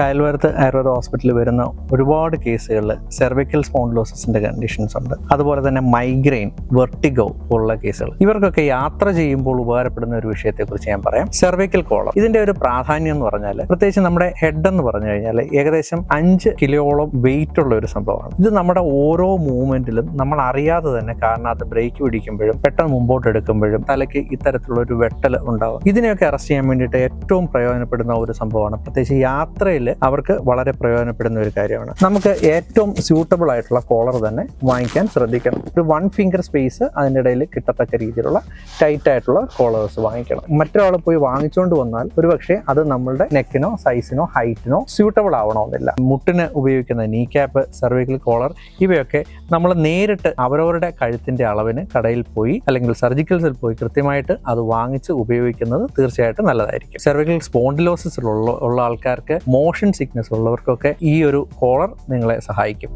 കായൽവാരത്ത് ആയുർവേദ ഹോസ്പിറ്റലിൽ വരുന്ന ഒരുപാട് കേസുകളിൽ സെർവിക്കൽ സ്പോണ്ടിലോസിസിന്റെ കണ്ടീഷൻസ് ഉണ്ട്. അതുപോലെ തന്നെ മൈഗ്രെയിൻ, വെർട്ടിഗോ പോലുള്ള കേസുകൾ. ഇവർക്കൊക്കെ യാത്ര ചെയ്യുമ്പോൾ ഉപകാരപ്പെടുന്ന ഒരു വിഷയത്തെക്കുറിച്ച് ഞാൻ പറയാം. Cervical collar. ഇതിന്റെ ഒരു പ്രാധാന്യം എന്ന് പറഞ്ഞാൽ, പ്രത്യേകിച്ച് നമ്മുടെ ഹെഡ് എന്ന് പറഞ്ഞു കഴിഞ്ഞാൽ ഏകദേശം 5 കിലോയോളം വെയിറ്റ് ഉള്ള ഒരു സംഭവമാണ്. ഇത് നമ്മുടെ ഓരോ മൂവ്മെന്റിലും നമ്മൾ അറിയാതെ തന്നെ കാരണത്ത് ബ്രേക്ക് പിടിക്കുമ്പോഴും പെട്ടെന്ന് മുമ്പോട്ട് എടുക്കുമ്പോഴും തലയ്ക്ക് ഇത്തരത്തിലുള്ള ഒരു വെട്ടൽ ഉണ്ടാവും. ഇതിനെയൊക്കെ അറസ്റ്റ് ചെയ്യാൻ വേണ്ടിയിട്ട് ഏറ്റവും പ്രയോജനപ്പെടുന്ന ഒരു സംഭവമാണ്. പ്രത്യേകിച്ച് യാത്രയിൽ അവർക്ക് വളരെ പ്രയോജനപ്പെടുന്ന ഒരു കാര്യമാണ്. നമുക്ക് ഏറ്റവും സ്യൂട്ടബിൾ ആയിട്ടുള്ള കോളർ തന്നെ വാങ്ങിക്കാൻ ശ്രദ്ധിക്കണം. ഒരു 1 ഫിംഗർ സ്പേസ് അതിൻ്റെ ഇടയിൽ കിട്ടത്തക്ക രീതിയിലുള്ള ടൈറ്റ് ആയിട്ടുള്ള കോളേഴ്സ് വാങ്ങിക്കണം. മറ്റൊരാൾ പോയി വാങ്ങിച്ചുകൊണ്ട് വന്നാൽ ഒരുപക്ഷെ അത് നമ്മളുടെ നെക്കിനോ സൈസിനോ ഹൈറ്റിനോ സ്യൂട്ടബിൾ ആവണമെന്നില്ല. മുട്ടിന് ഉപയോഗിക്കുന്ന നീ ക്യാപ്പ്, സെർവിക്കൽ കോളർ ഇവയൊക്കെ നമ്മൾ നേരിട്ട് അവരവരുടെ കഴുത്തിന്റെ അളവിന് കടയിൽ പോയി അല്ലെങ്കിൽ സർജിക്കൽസിൽ പോയി കൃത്യമായിട്ട് അത് വാങ്ങിച്ച് ഉപയോഗിക്കുന്നത് തീർച്ചയായിട്ടും നല്ലതായിരിക്കും. സെർവിക്കൽ സ്പോണ്ടിലോസിസ് ഉള്ള ആൾക്കാർക്ക്, മോഷൻ സിക്നസ് ഉള്ളവർക്കൊക്കെ ഈ ഒരു കോളർ നിങ്ങളെ സഹായിക്കും.